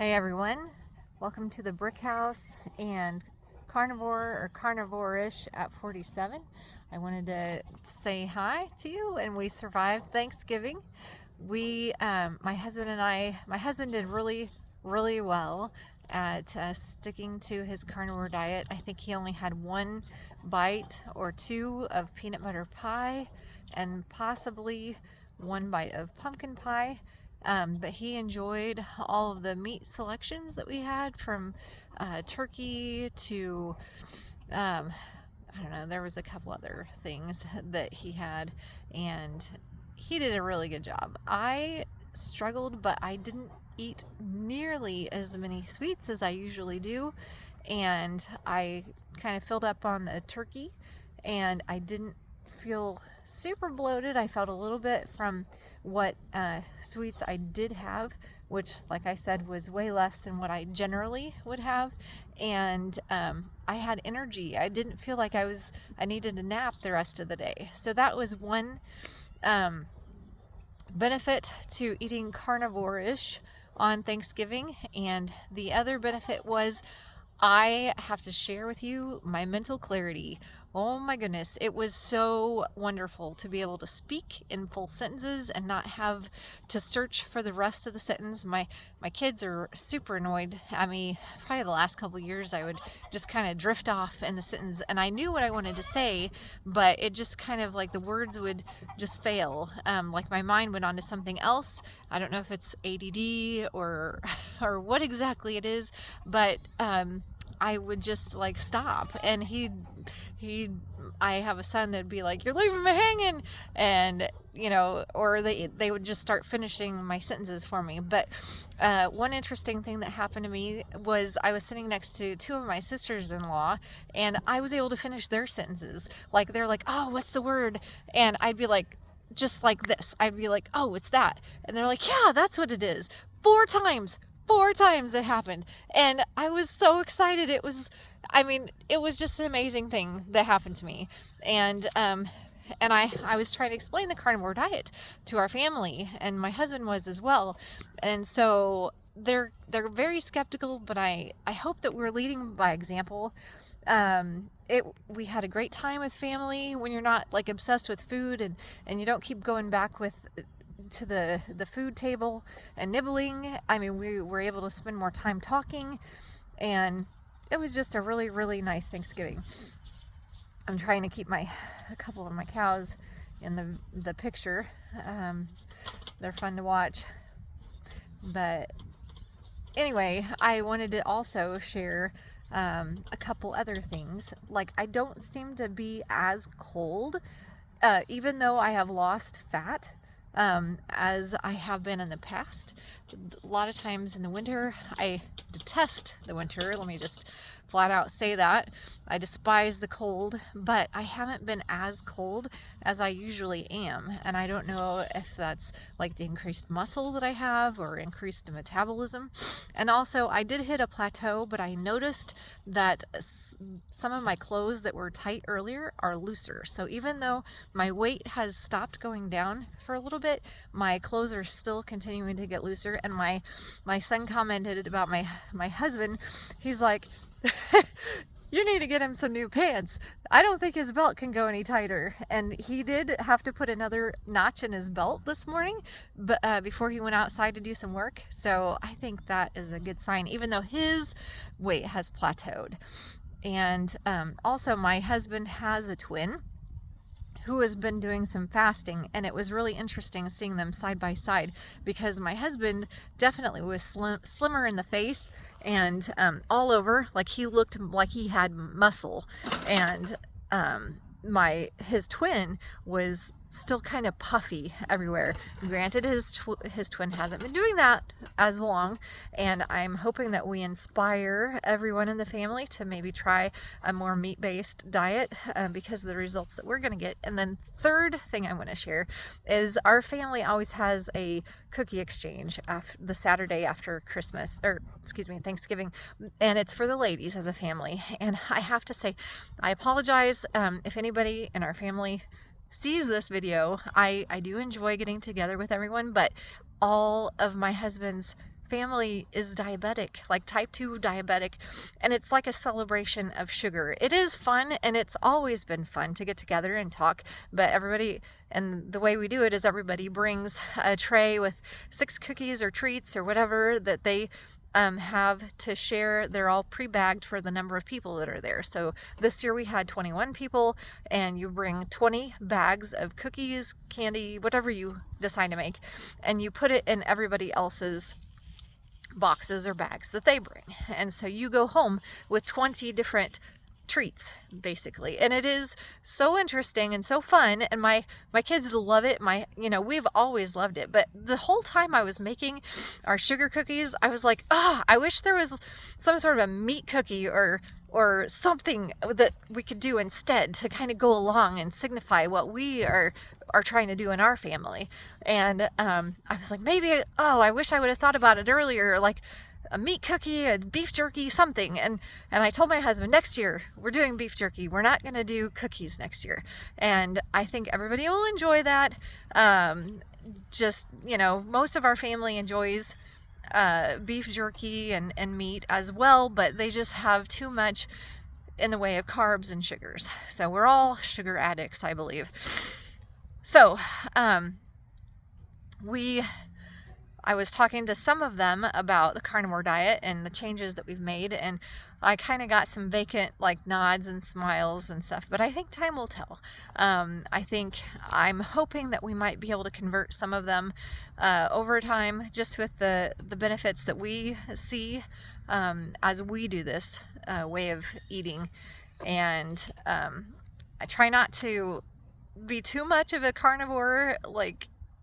Hey everyone, welcome to the Brick House and Carnivore or Carnivore-ish at 47. I wanted to say hi to you, and we survived Thanksgiving. My husband and my husband did really well at sticking to his carnivore diet. I think he only had one bite or two of peanut butter pie and possibly one bite of pumpkin pie. But he enjoyed all of the meat selections that we had, from turkey to, I don't know, there was a couple other things that he had, and he did a really good job. I struggled, but I didn't eat nearly as many sweets as I usually do, and I kind of filled up on the turkey, and I didn't feel super bloated. I felt a little bit from what sweets I did have, which, like I said, was way less than what I generally would have. And I had energy. I didn't feel like I needed a nap the rest of the day. So that was one benefit to eating carnivore-ish on Thanksgiving. And the other benefit was, I have to share with you my mental clarity. Oh my goodness, it was so wonderful to be able to speak in full sentences and not have to search for the rest of the sentence. My kids are super annoyed at me. Probably the last couple years I would just kind of drift off in the sentence, and I knew what I wanted to say, but it just kind of like the words would just fail. Like my mind went on to something else. I don't know if it's ADD or or what exactly it is, but I would just like stop, and I have a son that'd be like, "You're leaving me hanging," and or they would just start finishing my sentences for me. But one interesting thing that happened to me was I was sitting next to two of my sisters-in-law, and I was able to finish their sentences. Like, they're like, "Oh, what's the word?" And I'd be like, just like this. I'd be like, "Oh, it's that," and they're like, "Yeah, that's what it is." 4 times it happened, and I was so excited. It was just an amazing thing that happened to me. And I was trying to explain the carnivore diet to our family, and my husband was as well. And so they're very skeptical, but I hope that we're leading by example. We had a great time with family when you're not like obsessed with food, and you don't keep going back to the food table and nibbling. I mean, we were able to spend more time talking, and it was just a really nice Thanksgiving. I'm trying to keep a couple of my cows in the picture. They're fun to watch. But anyway, I wanted to also share a couple other things. Like, I don't seem to be as cold, even though I have lost fat, as I have been in the past. A lot of times in the winter, I detest the winter. Let me just flat out say that. I despise the cold, but I haven't been as cold as I usually am. And I don't know if that's like the increased muscle that I have or increased metabolism. And also, I did hit a plateau, but I noticed that some of my clothes that were tight earlier are looser. So even though my weight has stopped going down for a little bit, my clothes are still continuing to get looser. And my son commented about my husband. He's like, "You need to get him some new pants. I don't think his belt can go any tighter." And he did have to put another notch in his belt this morning, but before he went outside to do some work. So I think that is a good sign, even though his weight has plateaued. And also, my husband has a twin who has been doing some fasting, and it was really interesting seeing them side by side, because my husband definitely was slimmer in the face and all over, like he looked like he had muscle, and his twin was still kind of puffy everywhere. Granted, his twin hasn't been doing that as long, and I'm hoping that we inspire everyone in the family to maybe try a more meat-based diet, because of the results that we're going to get. And then third thing I want to share is our family always has a cookie exchange the Saturday after Thanksgiving, and it's for the ladies of the family. And I have to say, I apologize if anybody in our family sees this video. I do enjoy getting together with everyone, but all of my husband's family is diabetic, like type 2 diabetic, and it's like a celebration of sugar. It is fun, and it's always been fun to get together and talk, but everybody, and the way we do it is everybody brings a tray with 6 cookies or treats or whatever that they have to share. They're all pre-bagged for the number of people that are there. So this year we had 21 people, and you bring 20 bags of cookies, candy, whatever you decide to make, and you put it in everybody else's boxes or bags that they bring. And so you go home with 20 different treats, basically, and it is so interesting and so fun, and my kids love it. We've always loved it, but the whole time I was making our sugar cookies, I was like, I wish there was some sort of a meat cookie or something that we could do instead to kind of go along and signify what we are trying to do in our family. And I was like, maybe I wish I would have thought about it earlier, like a meat cookie, a beef jerky, something. And I told my husband, next year we're doing beef jerky. We're not going to do cookies next year. And I think everybody will enjoy that. Most of our family enjoys beef jerky and meat as well, but they just have too much in the way of carbs and sugars. So we're all sugar addicts, I believe. So I was talking to some of them about the carnivore diet and the changes that we've made, and I kind of got some vacant nods and smiles and stuff, but I think time will tell. I'm hoping that we might be able to convert some of them over time, just with the benefits that we see as we do this way of eating. And I try not to be too much of a carnivore,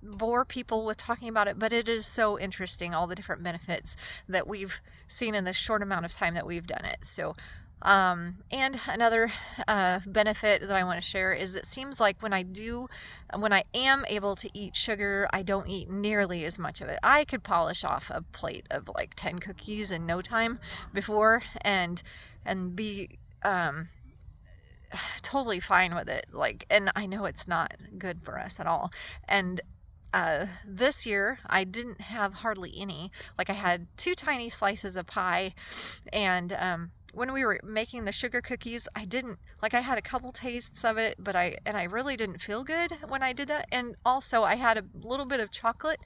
bore people with talking about it, but it is so interesting, all the different benefits that we've seen in the short amount of time that we've done it. So and another benefit that I want to share is it seems like when I am able to eat sugar, I don't eat nearly as much of it. I could polish off a plate of 10 cookies in no time before and be totally fine with it, and I know it's not good for us at all. And this year I didn't have hardly any. I had 2 tiny slices of pie, and when we were making the sugar cookies, I had a couple tastes of it, but I really didn't feel good when I did that. And also I had a little bit of chocolate,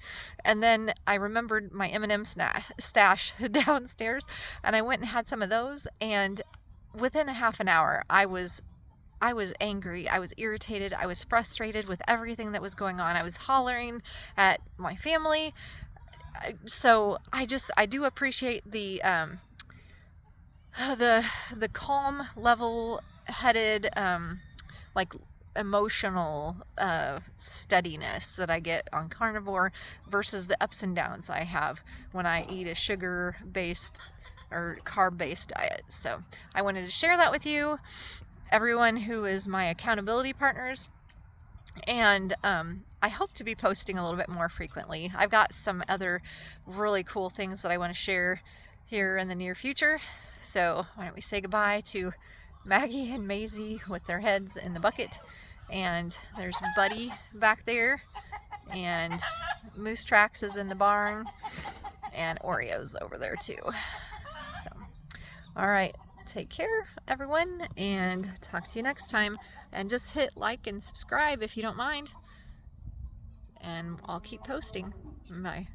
and then I remembered my M&M stash downstairs, and I went and had some of those, and within a half an hour I was angry, I was irritated, I was frustrated with everything that was going on. I was hollering at my family. So I do appreciate the calm, level-headed, emotional steadiness that I get on carnivore versus the ups and downs I have when I eat a sugar-based or carb-based diet. So I wanted to share that with you, everyone who is my accountability partners, and I hope to be posting a little bit more frequently. I've got some other really cool things that I want to share here in the near future. So why don't we say goodbye to Maggie and Maisie with their heads in the bucket, and there's Buddy back there, and Moose Tracks is in the barn, and Oreo's over there too. So all right, take care, everyone, and talk to you next time. And just hit like and subscribe if you don't mind, and I'll keep posting. Bye.